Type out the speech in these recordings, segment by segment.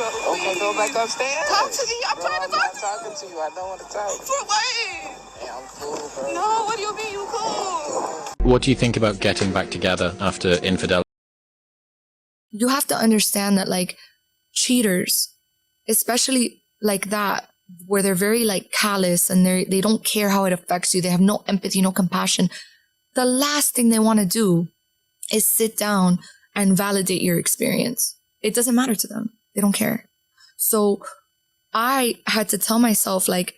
Okay, go back upstairs. Talk to me. I'm trying to talk to you. I'm not talking to you. I don't want to talk. For what? Yeah, I'm cool, bro. No, what do you mean you cool? What do you think about getting back together after infidelity? You have to understand that, like, cheaters, especially like that, where they're very like callous and they don't care how it affects you. They have no empathy, no compassion. The last thing they want to do is sit down and validate your experience. It doesn't matter to them. They don't care. So I had to tell myself, like,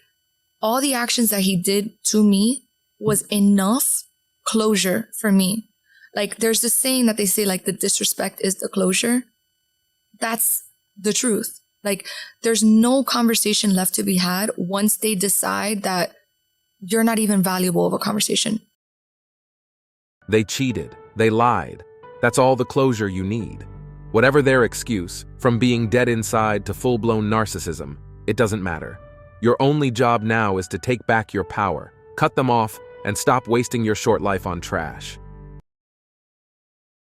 all the actions that he did to me was enough closure for me. Like, there's this saying that they say, like, the disrespect is the closure. That's the truth. Like, there's no conversation left to be had once they decide that you're not even valuable of a conversation. They cheated. They lied. That's all the closure you need. Whatever their excuse, from being dead inside to full-blown narcissism, it doesn't matter. Your only job now is to take back your power, cut them off, and stop wasting your short life on trash.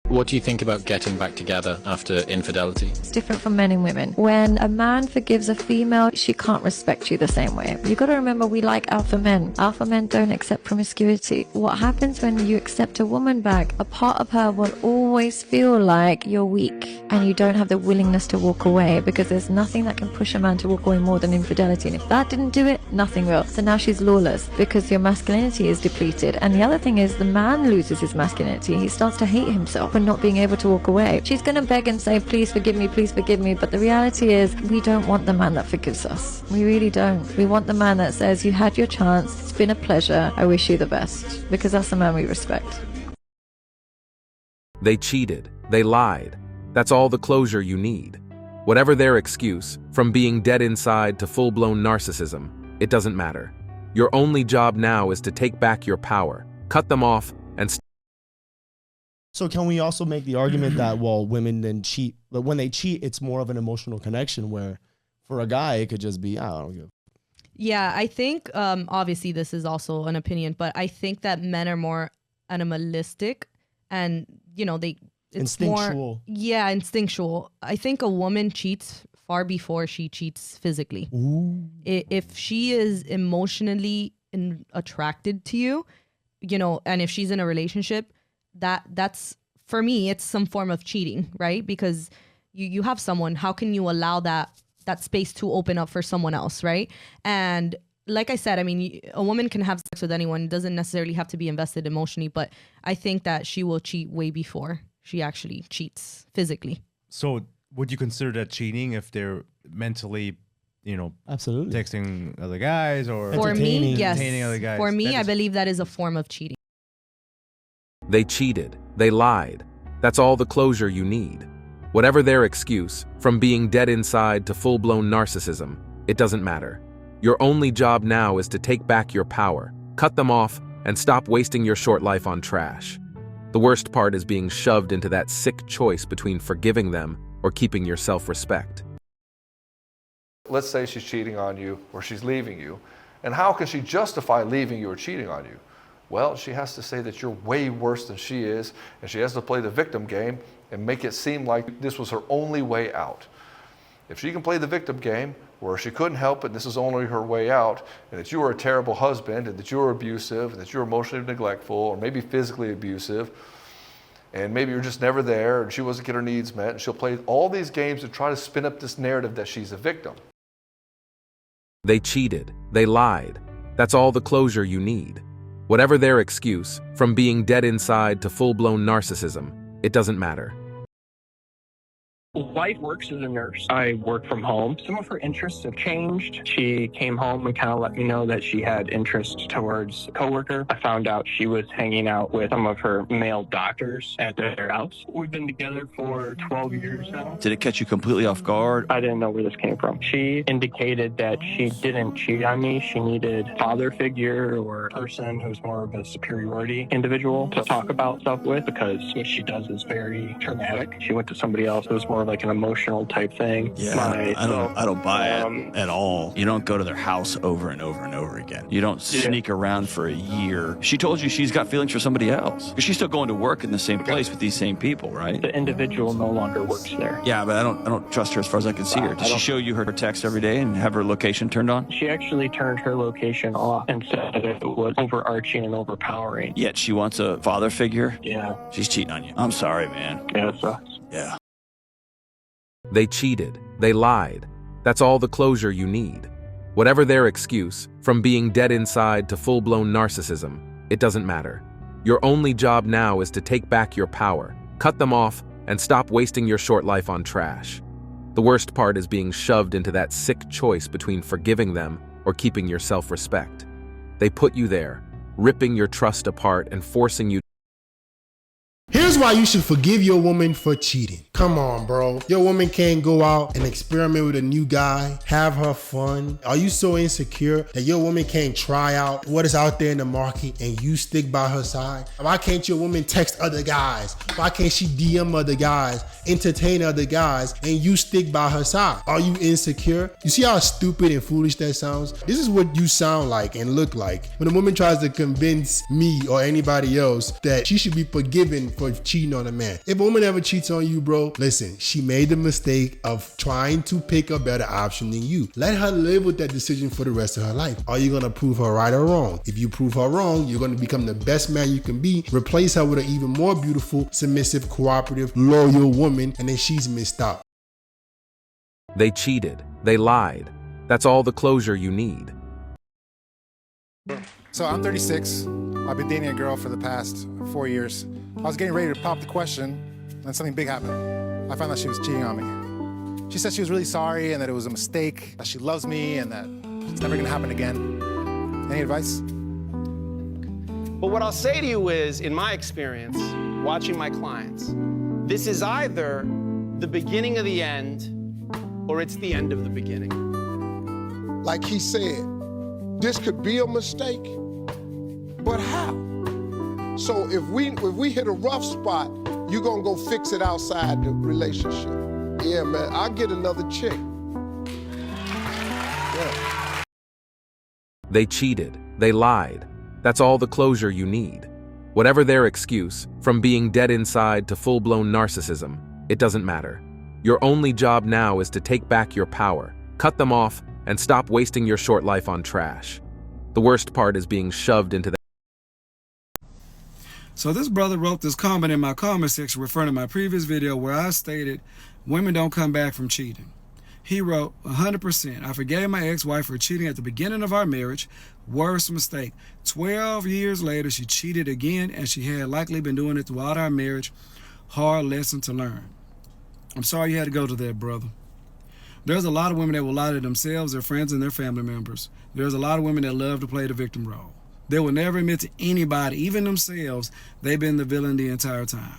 What do you think about getting back together after infidelity? It's different from men and women. When a man forgives a female, she can't respect you the same way. You got to remember, we like alpha men. Alpha men don't accept promiscuity. What happens when you accept a woman back? A part of her will always feel like you're weak and you don't have the willingness to walk away, because there's nothing that can push a man to walk away more than infidelity. And if that didn't do it, nothing will. So now she's lawless because your masculinity is depleted. And the other thing is, the man loses his masculinity. He starts to hate himself for not being able to walk away. She's going to beg and say, please forgive me, but the reality is, we don't want the man that forgives us. We really don't. We want the man that says, you had your chance, it's been a pleasure, I wish you the best, because that's the man we respect. They cheated. They lied. That's all the closure you need. Whatever their excuse, from being dead inside to full-blown narcissism, it doesn't matter. Your only job now is to take back your power, cut them off, and So can we also make the argument that, well, women then cheat, but when they cheat, it's more of an emotional connection, where for a guy, it could just be, I don't know. Yeah, I think, obviously this is also an opinion, but I think that men are more animalistic and, you know, it's instinctual. More, yeah, instinctual. I think a woman cheats far before she cheats physically. Ooh. If she is emotionally attracted to you, you know, and if she's in a relationship, that's, for me, it's some form of cheating, right? Because you have someone, how can you allow that space to open up for someone else, right? And like I said, I mean, a woman can have sex with anyone, doesn't necessarily have to be invested emotionally, but I think that she will cheat way before she actually cheats physically. So would you consider that cheating if they're mentally, you know, absolutely texting other guys or for me, yes. Entertaining other guys? For me, I believe that is a form of cheating. They cheated. They lied. That's all the closure you need. Whatever their excuse, from being dead inside to full-blown narcissism, it doesn't matter. Your only job now is to take back your power, cut them off, and stop wasting your short life on trash. The worst part is being shoved into that sick choice between forgiving them or keeping your self-respect. Let's say she's cheating on you or she's leaving you. And how can she justify leaving you or cheating on you? Well, she has to say that you're way worse than she is, and she has to play the victim game and make it seem like this was her only way out. If she can play the victim game, where she couldn't help it and this is only her way out, and that you were a terrible husband, and that you were abusive, and that you were emotionally neglectful, or maybe physically abusive, and maybe you're just never there, and she wasn't getting her needs met, and she'll play all these games to try to spin up this narrative that she's a victim. They cheated. They lied. That's all the closure you need. Whatever their excuse, from being dead inside to full-blown narcissism, it doesn't matter. Wife works as a nurse. I work from home. Some of her interests have changed. She came home and kind of let me know that she had interest towards a coworker. I found out she was hanging out with some of her male doctors at their house. We've been together for 12 years now. Did it catch you completely off guard? I didn't know where this came from. She indicated that she didn't cheat on me. She needed a father figure or a person who's more of a superiority individual to talk about stuff with, because what she does is very traumatic. She went to somebody else who was more more like an emotional type thing. Yeah, I don't buy it at all. You don't go to their house over and over and over again. You don't sneak around for a year. She told you she's got feelings for somebody else. Because she's still going to work in the same place with these same people, right? The individual no longer works there. Yeah, but I don't trust her as far as I can see her. Does she show you her text every day and have her location turned on? She actually turned her location off and said that it was overarching and overpowering. Yet she wants a father figure? Yeah. She's cheating on you. I'm sorry, man. Yeah, it sucks. Yeah. They cheated. They lied. That's all the closure you need. Whatever their excuse, from being dead inside to full-blown narcissism, it doesn't matter. Your only job now is to take back your power, cut them off, and stop wasting your short life on trash. The worst part is being shoved into that sick choice between forgiving them or keeping your self-respect. They put you there, ripping your trust apart and forcing you. Here's why you should forgive your woman for cheating. Come on, bro. Your woman can't go out and experiment with a new guy, have her fun. Are you so insecure that your woman can't try out what is out there in the market and you stick by her side? Why can't your woman text other guys? Why can't she DM other guys, entertain other guys, and you stick by her side? Are you insecure? You see how stupid and foolish that sounds? This is what you sound like and look like when a woman tries to convince me or anybody else that she should be forgiven for cheating on a man. If a woman ever cheats on you, bro, listen, she made the mistake of trying to pick a better option than you. Let her live with that decision for the rest of her life. Are you gonna prove her right or wrong? If you prove her wrong, you're gonna become the best man you can be, replace her with an even more beautiful, submissive, cooperative, loyal woman, and then she's missed out. They cheated. They lied. That's all the closure you need. So I'm 36. I've been dating a girl for the past 4 years. I was getting ready to pop the question, and something big happened. I found out she was cheating on me. She said she was really sorry and that it was a mistake, that she loves me and that it's never gonna happen again. Any advice? But what I'll say to you is, in my experience, watching my clients, this is either the beginning of the end or it's the end of the beginning. Like he said, this could be a mistake, but how? So if we hit a rough spot, you're gonna go fix it outside the relationship. Yeah, man, I'll get another chick. Yeah. They cheated. They lied. That's all the closure you need. Whatever their excuse, from being dead inside to full-blown narcissism, it doesn't matter. Your only job now is to take back your power, cut them off, and stop wasting your short life on trash. The worst part is being shoved into the. So this brother wrote this comment in my comment section referring to my previous video where I stated women don't come back from cheating. He wrote, 100%, I forgave my ex-wife for cheating at the beginning of our marriage. Worst mistake. 12 years later, she cheated again, and she had likely been doing it throughout our marriage. Hard lesson to learn. I'm sorry you had to go to that, brother. There's a lot of women that will lie to themselves, their friends, and their family members. There's a lot of women that love to play the victim role. They will never admit to anybody, even themselves, they've been the villain the entire time.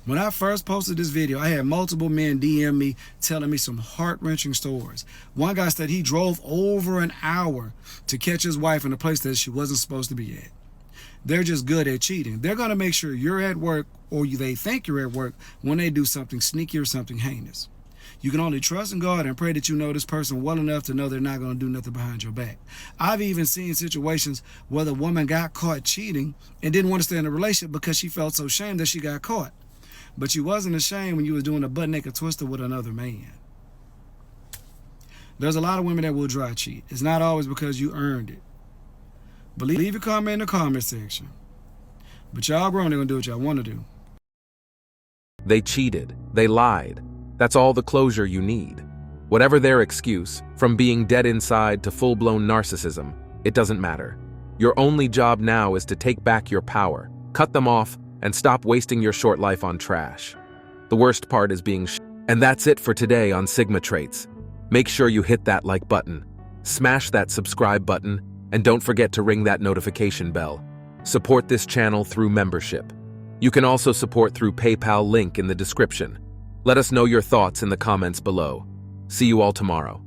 When I first posted this video, I had multiple men DM me telling me some heart-wrenching stories. One guy said he drove over an hour to catch his wife in a place that she wasn't supposed to be at. They're just good at cheating. They're going to make sure you're at work or they think you're at work when they do something sneaky or something heinous. You can only trust in God and pray that you know this person well enough to know they're not going to do nothing behind your back. I've even seen situations where the woman got caught cheating and didn't want to stay in a relationship because she felt so ashamed that she got caught. But you wasn't ashamed when you was doing a butt-naked twister with another man. There's a lot of women that will dry cheat. It's not always because you earned it. But leave your comment in the comment section. But y'all grown, they're going to do what y'all want to do. They cheated. They lied. That's all the closure you need. Whatever their excuse, from being dead inside to full-blown narcissism, it doesn't matter. Your only job now is to take back your power, cut them off, and stop wasting your short life on trash. The worst part is being And that's it for today on Sigma Traits. Make sure you hit that like button, smash that subscribe button, and don't forget to ring that notification bell. Support this channel through membership. You can also support through PayPal link in the description. Let us know your thoughts in the comments below. See you all tomorrow.